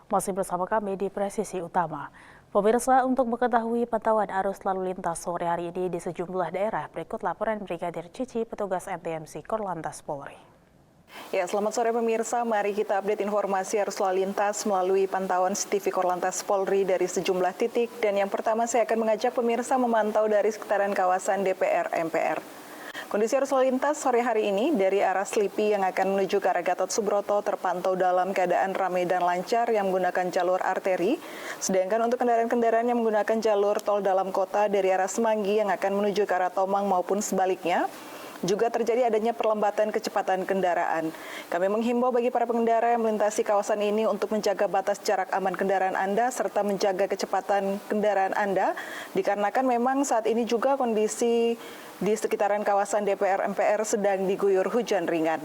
Masih bersama kami di Presisi Utama. Pemirsa, untuk mengetahui pantauan arus lalu lintas sore hari ini di sejumlah daerah, berikut laporan Brigadir Cici, petugas NTMC Korlantas Polri. Ya, selamat sore pemirsa. Mari kita update informasi arus lalu lintas melalui pantauan CCTV Korlantas Polri dari sejumlah titik. Dan yang pertama saya akan mengajak pemirsa memantau dari sekitaran kawasan DPR MPR. Kondisi arus lalu lintas sore hari ini dari arah Slipi yang akan menuju ke arah Gatot Subroto terpantau dalam keadaan ramai dan lancar yang menggunakan jalur arteri. Sedangkan untuk kendaraan-kendaraan yang menggunakan jalur tol dalam kota dari arah Semanggi yang akan menuju ke arah Tomang maupun sebaliknya, juga terjadi adanya perlambatan kecepatan kendaraan. Kami menghimbau bagi para pengendara yang melintasi kawasan ini untuk menjaga batas jarak aman kendaraan Anda serta menjaga kecepatan kendaraan Anda, dikarenakan memang saat ini juga kondisi di sekitaran kawasan DPR MPR sedang diguyur hujan ringan.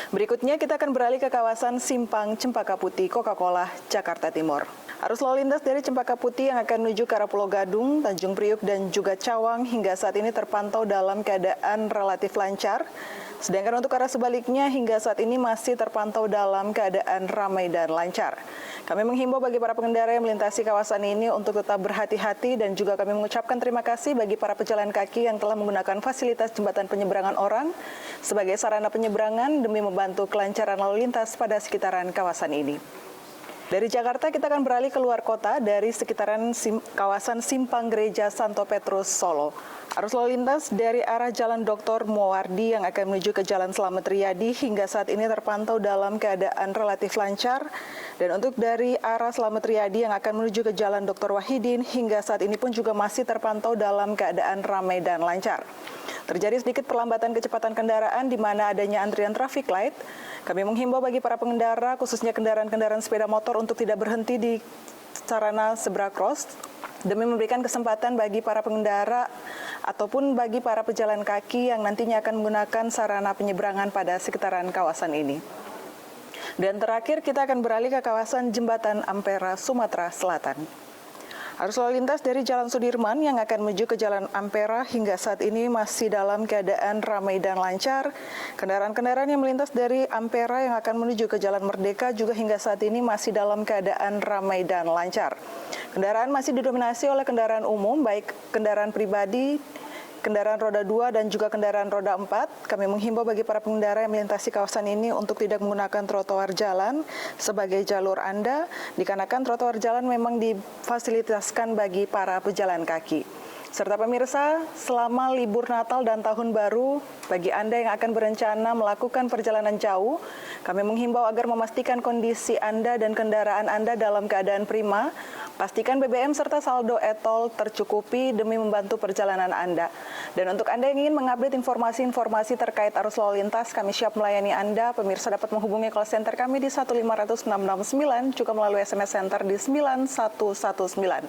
Berikutnya kita akan beralih ke kawasan Simpang Cempaka Putih, Coca-Cola, Jakarta Timur. Arus lalu lintas dari Cempaka Putih yang akan menuju ke arah Pulau Gadung, Tanjung Priuk, dan juga Cawang hingga saat ini terpantau dalam keadaan relatif lancar. Sedangkan untuk arah sebaliknya hingga saat ini masih terpantau dalam keadaan ramai dan lancar. Kami menghimbau bagi para pengendara yang melintasi kawasan ini untuk tetap berhati-hati dan juga kami mengucapkan terima kasih bagi para pejalan kaki yang telah menggunakan fasilitas jembatan penyeberangan orang sebagai sarana penyeberangan demi membantu kelancaran lalu lintas pada sekitaran kawasan ini. Dari Jakarta kita akan beralih ke luar kota dari sekitaran kawasan Simpang Gereja Santo Petrus, Solo. Arus lalu lintas dari arah Jalan Dr. Muwardi yang akan menuju ke Jalan Slamet Riyadi hingga saat ini terpantau dalam keadaan relatif lancar. Dan untuk dari arah Slamet Riyadi yang akan menuju ke Jalan Dr. Wahidin hingga saat ini pun juga masih terpantau dalam keadaan ramai dan lancar. Terjadi sedikit perlambatan kecepatan kendaraan di mana adanya antrian traffic light. Kami menghimbau bagi para pengendara, khususnya kendaraan-kendaraan sepeda motor untuk tidak berhenti di sarana zebra cross demi memberikan kesempatan bagi para pengendara ataupun bagi para pejalan kaki yang nantinya akan menggunakan sarana penyeberangan pada sekitaran kawasan ini. Dan terakhir kita akan beralih ke kawasan Jembatan Ampera, Sumatera Selatan. Arus lalu lintas dari Jalan Sudirman yang akan menuju ke Jalan Ampera hingga saat ini masih dalam keadaan ramai dan lancar. Kendaraan-kendaraan yang melintas dari Ampera yang akan menuju ke Jalan Merdeka juga hingga saat ini masih dalam keadaan ramai dan lancar. Kendaraan masih didominasi oleh kendaraan umum, baik kendaraan pribadi, kendaraan roda 2 dan juga kendaraan roda 4. Kami menghimbau bagi para pengendara yang melintasi kawasan ini untuk tidak menggunakan trotoar jalan sebagai jalur Anda, dikarenakan trotoar jalan memang difasilitaskan bagi para pejalan kaki. Serta pemirsa, selama libur Natal dan Tahun Baru, bagi Anda yang akan berencana melakukan perjalanan jauh, kami menghimbau agar memastikan kondisi Anda dan kendaraan Anda dalam keadaan prima. Pastikan BBM serta saldo e-tol tercukupi demi membantu perjalanan Anda. Dan untuk Anda yang ingin mengupdate informasi-informasi terkait arus lalu lintas, kami siap melayani Anda. Pemirsa dapat menghubungi call center kami di 1500669, juga melalui SMS Center di 9119.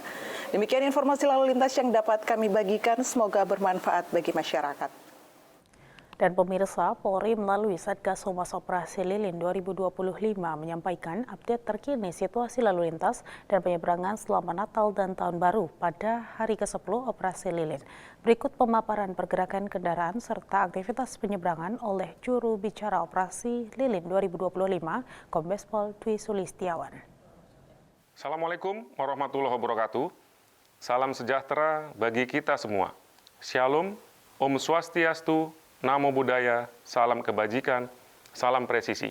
Demikian informasi lalu lintas yang dapat kami bagikan, semoga bermanfaat bagi masyarakat. Dan pemirsa, Polri melalui Satgas Humas Operasi Lilin 2025 menyampaikan update terkini situasi lalu lintas dan penyeberangan selama Natal dan Tahun Baru pada hari ke-10 Operasi Lilin. Berikut pemaparan pergerakan kendaraan serta aktivitas penyeberangan oleh juru bicara Operasi Lilin 2025, Kombes Pol Dwi Sulistiawan. Assalamualaikum warahmatullahi wabarakatuh. Salam sejahtera bagi kita semua. Shalom, Om Swastiastu, Namo Buddhaya, salam kebajikan, salam presisi.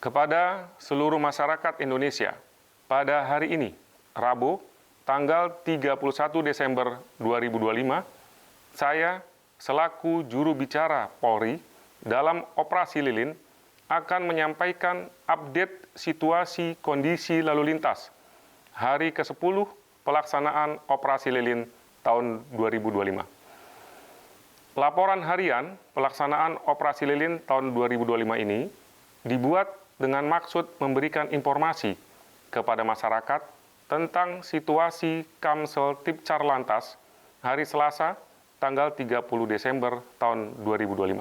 Kepada seluruh masyarakat Indonesia, pada hari ini, Rabu, tanggal 31 Desember 2025, saya selaku juru bicara Polri dalam Operasi Lilin akan menyampaikan update situasi kondisi lalu lintas hari ke-10 pelaksanaan Operasi Lilin tahun 2025. Laporan harian pelaksanaan Operasi Lilin tahun 2025 ini dibuat dengan maksud memberikan informasi kepada masyarakat tentang situasi Kamsel Tipcar Lantas hari Selasa tanggal 30 Desember tahun 2025.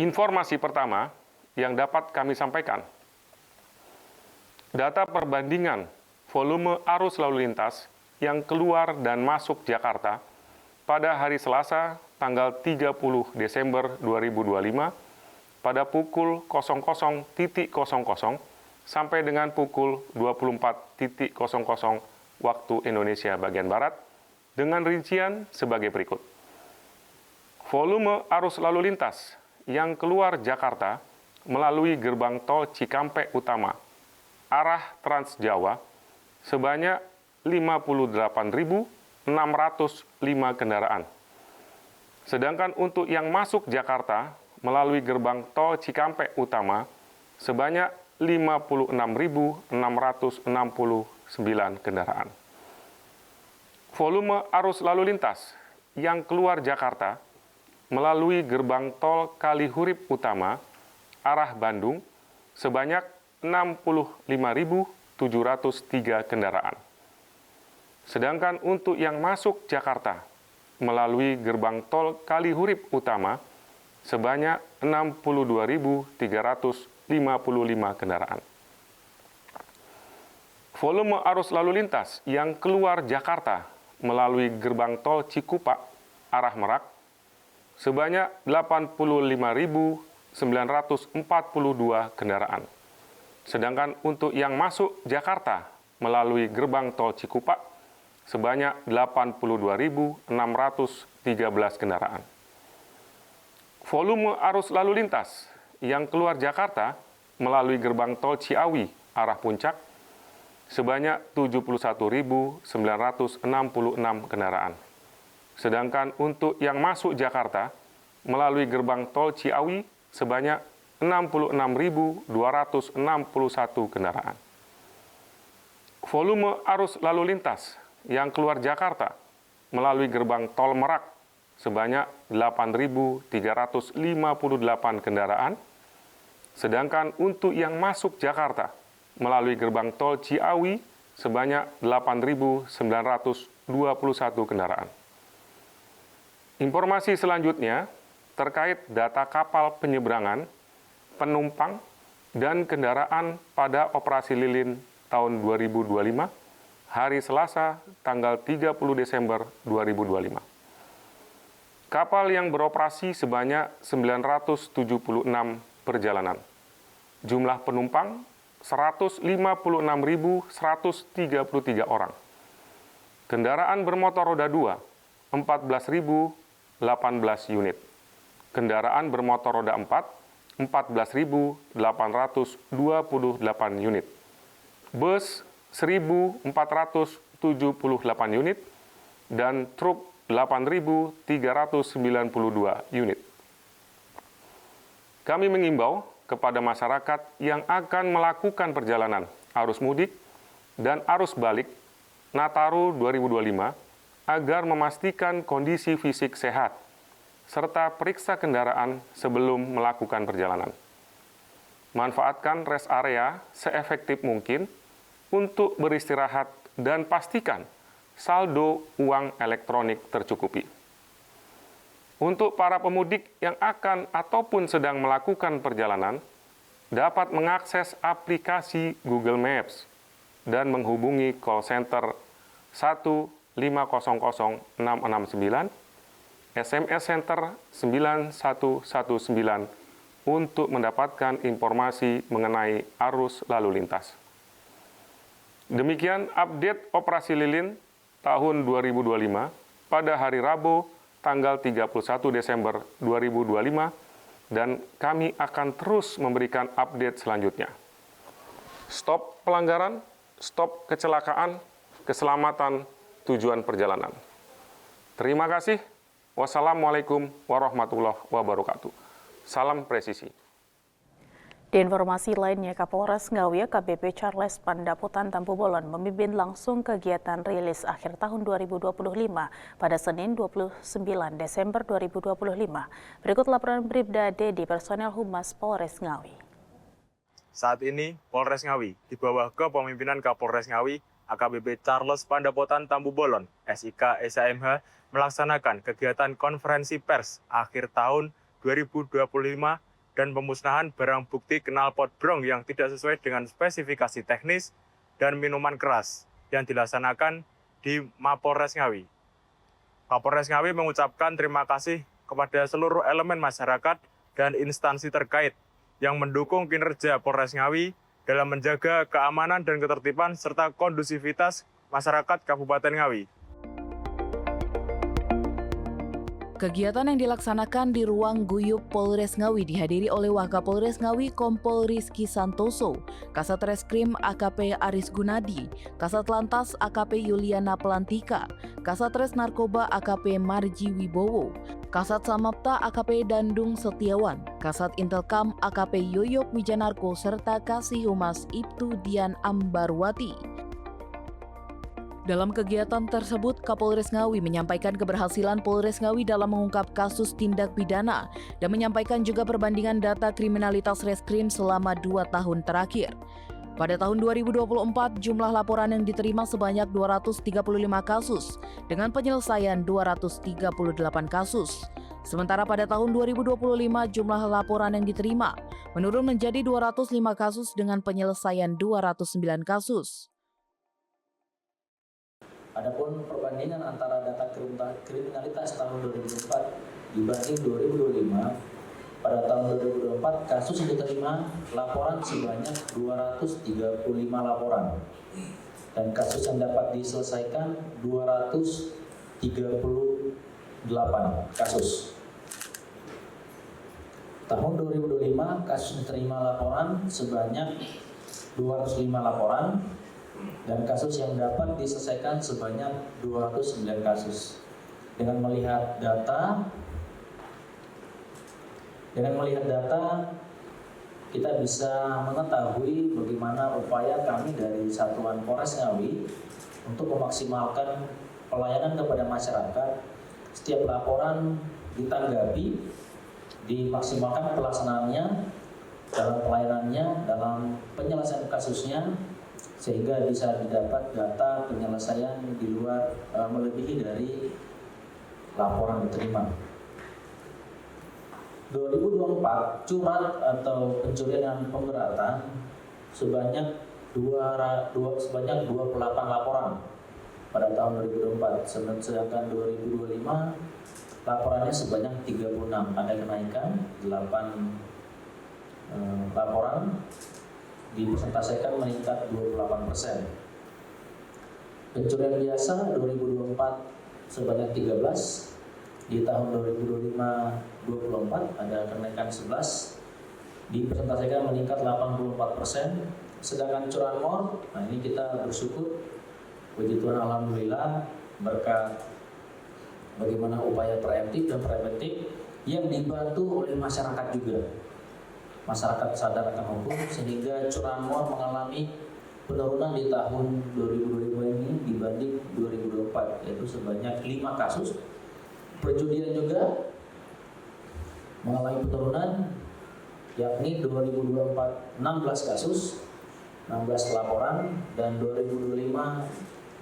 Informasi pertama yang dapat kami sampaikan, data perbandingan volume arus lalu lintas yang keluar dan masuk Jakarta pada hari Selasa tanggal 30 Desember 2025 pada pukul 00.00 sampai dengan pukul 24.00 waktu Indonesia bagian Barat, dengan rincian sebagai berikut. Volume arus lalu lintas yang keluar Jakarta melalui gerbang tol Cikampek Utama, arah Trans Jawa, sebanyak 58.605 kendaraan. Sedangkan untuk yang masuk Jakarta melalui gerbang tol Cikampek Utama sebanyak 56.669 kendaraan. Volume arus lalu lintas yang keluar Jakarta melalui gerbang tol Kalihurip Utama arah Bandung sebanyak 65.703 kendaraan. Sedangkan untuk yang masuk Jakarta melalui gerbang tol Kalihurip Utama sebanyak 62.355 kendaraan. Volume arus lalu lintas yang keluar Jakarta melalui gerbang tol Cikupa arah Merak sebanyak 85.942 kendaraan. Sedangkan untuk yang masuk Jakarta melalui gerbang tol Cikupa sebanyak 82.613 kendaraan. Volume arus lalu lintas yang keluar Jakarta melalui gerbang tol Ciawi arah Puncak sebanyak 71.966 kendaraan. Sedangkan untuk yang masuk Jakarta melalui gerbang tol Ciawi sebanyak 66.261 kendaraan. Volume arus lalu lintas yang keluar Jakarta melalui gerbang tol Merak sebanyak 8.358 kendaraan, sedangkan untuk yang masuk Jakarta melalui gerbang tol Ciawi sebanyak 8.921 kendaraan. Informasi selanjutnya terkait data kapal penyeberangan, penumpang, dan kendaraan pada operasi lilin tahun 2025 hari Selasa, tanggal 30 Desember 2025. Kapal yang beroperasi sebanyak 976 perjalanan. Jumlah penumpang 156.133 orang. Kendaraan bermotor roda 2, 14.018 unit. Kendaraan bermotor roda 4, 14.828 unit. Bus 1.478 unit, dan truk 8.392 unit. Kami mengimbau kepada masyarakat yang akan melakukan perjalanan arus mudik dan arus balik Nataru 2025 agar memastikan kondisi fisik sehat, serta periksa kendaraan sebelum melakukan perjalanan. Manfaatkan rest area seefektif mungkin untuk beristirahat dan pastikan saldo uang elektronik tercukupi. Untuk para pemudik yang akan ataupun sedang melakukan perjalanan, dapat mengakses aplikasi Google Maps dan menghubungi call center 1500669, SMS Center 9119 untuk mendapatkan informasi mengenai arus lalu lintas. Demikian update operasi lilin tahun 2025 pada hari Rabu tanggal 31 Desember 2025, dan kami akan terus memberikan update selanjutnya. Stop pelanggaran, stop kecelakaan, keselamatan tujuan perjalanan. Terima kasih. Wassalamualaikum warahmatullahi wabarakatuh. Salam presisi. Di informasi lainnya, Kapolres Ngawi AKBP Charles Pandaputan Tampu Bolon memimpin langsung kegiatan rilis akhir tahun 2025 pada Senin 29 Desember 2025. Berikut laporan Bribda Dedi, personel Humas Polres Ngawi. Saat ini, Polres Ngawi di bawah kepemimpinan Kapolres Ngawi AKBP Charles Pandaputan Tampu Bolon, SIK SAMH, melaksanakan kegiatan konferensi pers akhir tahun 2025 dan pemusnahan barang bukti knalpot brong yang tidak sesuai dengan spesifikasi teknis dan minuman keras yang dilaksanakan di Mapolres Ngawi. Kapolres Ngawi mengucapkan terima kasih kepada seluruh elemen masyarakat dan instansi terkait yang mendukung kinerja Polres Ngawi dalam menjaga keamanan dan ketertiban serta kondusivitas masyarakat Kabupaten Ngawi. Kegiatan yang dilaksanakan di ruang guyub Polres Ngawi dihadiri oleh Wakapolres Ngawi Kompol Rizky Santoso, Kasat Reskrim AKP Aris Gunadi, Kasat Lantas AKP Yuliana Pelantika, Kasat Res Narkoba AKP Marji Wibowo, Kasat Samapta AKP Dandung Setiawan, Kasat Intelkam AKP Yoyok Wijanarko, serta Kasih Humas Ibtu Dian Ambarwati. Dalam kegiatan tersebut, Kapolres Ngawi menyampaikan keberhasilan Polres Ngawi dalam mengungkap kasus tindak pidana dan menyampaikan juga perbandingan data kriminalitas reskrim selama 2 tahun terakhir. Pada tahun 2024, jumlah laporan yang diterima sebanyak 235 kasus dengan penyelesaian 238 kasus. Sementara pada tahun 2025, jumlah laporan yang diterima menurun menjadi 205 kasus dengan penyelesaian 209 kasus. Adapun perbandingan antara data kriminalitas tahun 2024 dibanding 2025, pada tahun 2024 kasus yang diterima laporan sebanyak 235 laporan dan kasus yang dapat diselesaikan 238 kasus. Tahun 2025 kasus yang diterima laporan sebanyak 205 laporan dan kasus yang dapat diselesaikan sebanyak 209 kasus. Dengan melihat data, kita bisa mengetahui bagaimana upaya kami dari Satuan Polres Ngawi untuk memaksimalkan pelayanan kepada masyarakat. Setiap laporan ditanggapi, dimaksimalkan pelaksanaannya, dalam pelayanannya, dalam penyelesaian kasusnya, sehingga bisa didapat data penyelesaian di luar melebihi dari laporan diterima. 2024 curat atau pencurian dan pemberatan sebanyak 28 laporan pada tahun 2024, sedangkan 2025 laporannya sebanyak 36, ada kenaikan 8 laporan, dipresentasikan meningkat 28%. Pencurian biasa 2024 sebanyak 13, di tahun 2025-24 ada kenaikan 11, dipresentasikan meningkat 84%. Sedangkan curanmor, nah ini kita bersyukur, puji Tuhan alhamdulillah berkat bagaimana upaya preemptif dan preventif yang dibantu oleh masyarakat juga. Masyarakat sadar akan hukum sehingga curanmor mengalami penurunan di tahun 2025 ini dibanding 2024, yaitu sebanyak 5 kasus. Perjudian juga mengalami penurunan, yakni 2024 16 kasus, 16 laporan, dan 2025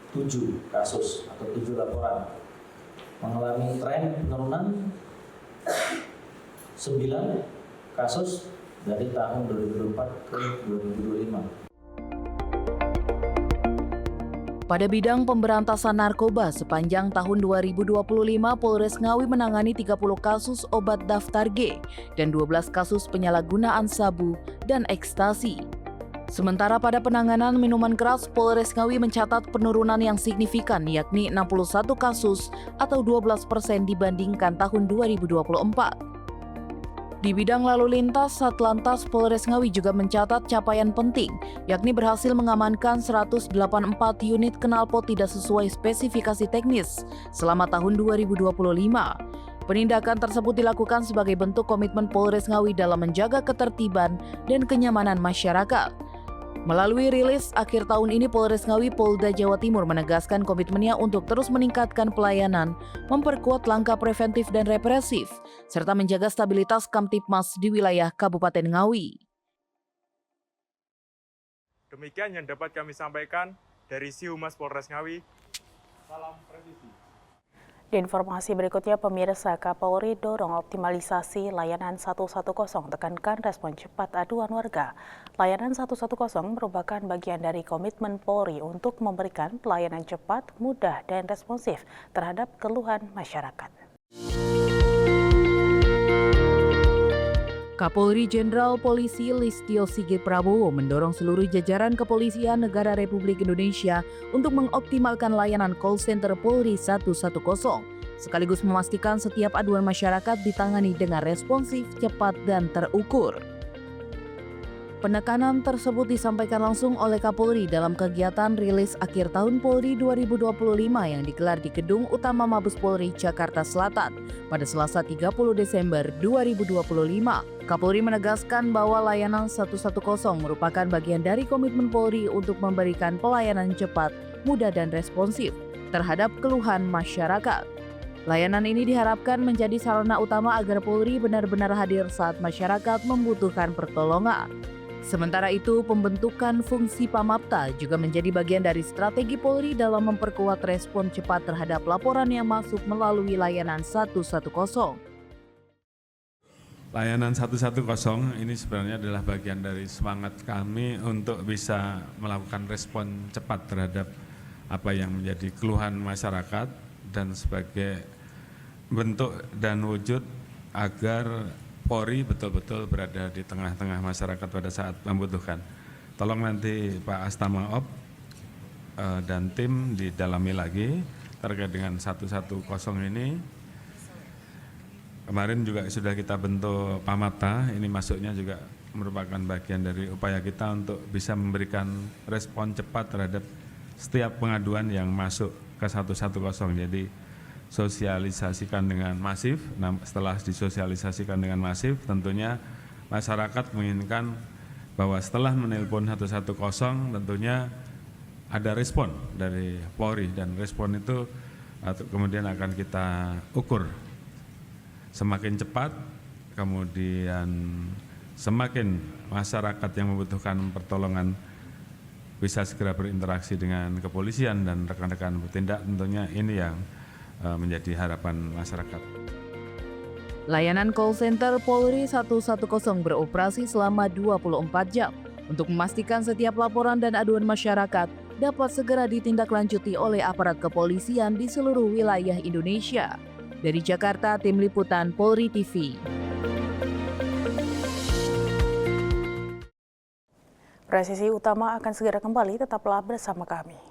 7 kasus atau 7 laporan. Mengalami tren penurunan 9 kasus dari tahun 2024 ke 2025. Pada bidang pemberantasan narkoba, sepanjang tahun 2025, Polres Ngawi menangani 30 kasus obat daftar G dan 12 kasus penyalahgunaan sabu dan ekstasi. Sementara pada penanganan minuman keras, Polres Ngawi mencatat penurunan yang signifikan, yakni 61 kasus atau 12% dibandingkan tahun 2024. Di bidang lalu lintas, Satlantas Polres Ngawi juga mencatat capaian penting, yakni berhasil mengamankan 184 unit knalpot tidak sesuai spesifikasi teknis selama tahun 2025. Penindakan tersebut dilakukan sebagai bentuk komitmen Polres Ngawi dalam menjaga ketertiban dan kenyamanan masyarakat. Melalui rilis akhir tahun ini, Polres Ngawi Polda Jawa Timur menegaskan komitmennya untuk terus meningkatkan pelayanan, memperkuat langkah preventif dan represif, serta menjaga stabilitas Kamtibmas di wilayah Kabupaten Ngawi. Demikian yang dapat kami sampaikan dari Si Humas Polres Ngawi. Salam presisi. Di informasi berikutnya, pemirsa, Kapolri dorong optimalisasi layanan 110, tekankan respon cepat aduan warga. Layanan 110 merupakan bagian dari komitmen Polri untuk memberikan pelayanan cepat, mudah, dan responsif terhadap keluhan masyarakat. Kapolri Jenderal Polisi Listio Sigit Prabowo mendorong seluruh jajaran Kepolisian Negara Republik Indonesia untuk mengoptimalkan layanan call center Polri 110, sekaligus memastikan setiap aduan masyarakat ditangani dengan responsif, cepat, dan terukur. Penekanan tersebut disampaikan langsung oleh Kapolri dalam kegiatan rilis akhir tahun Polri 2025 yang digelar di Gedung Utama Mabes Polri, Jakarta Selatan pada Selasa 30 Desember 2025. Kapolri menegaskan bahwa layanan 110 merupakan bagian dari komitmen Polri untuk memberikan pelayanan cepat, mudah, dan responsif terhadap keluhan masyarakat. Layanan ini diharapkan menjadi sarana utama agar Polri benar-benar hadir saat masyarakat membutuhkan pertolongan. Sementara itu, pembentukan fungsi Pamapta juga menjadi bagian dari strategi Polri dalam memperkuat respon cepat terhadap laporan yang masuk melalui layanan 110. Layanan 110 ini sebenarnya adalah bagian dari semangat kami untuk bisa melakukan respon cepat terhadap apa yang menjadi keluhan masyarakat dan sebagai bentuk dan wujud agar Polri betul-betul berada di tengah-tengah masyarakat pada saat membutuhkan. Tolong nanti Pak Astamaop dan tim didalami lagi terkait dengan 110 ini. Kemarin juga sudah kita bentuk Pamapta, ini masuknya juga merupakan bagian dari upaya kita untuk bisa memberikan respon cepat terhadap setiap pengaduan yang masuk ke 110. Jadi sosialisasikan dengan masif. Nah, setelah disosialisasikan dengan masif, tentunya masyarakat menginginkan bahwa setelah menelpon 110 tentunya ada respon dari Polri, dan respon itu kemudian akan kita ukur semakin cepat, kemudian semakin masyarakat yang membutuhkan pertolongan bisa segera berinteraksi dengan kepolisian dan rekan-rekan bertindak. Tentunya ini yang menjadi harapan masyarakat. Layanan call center Polri 110 beroperasi selama 24 jam untuk memastikan setiap laporan dan aduan masyarakat dapat segera ditindaklanjuti oleh aparat kepolisian di seluruh wilayah Indonesia. Dari Jakarta, Tim Liputan Polri TV. Presisi utama akan segera kembali, tetaplah bersama kami.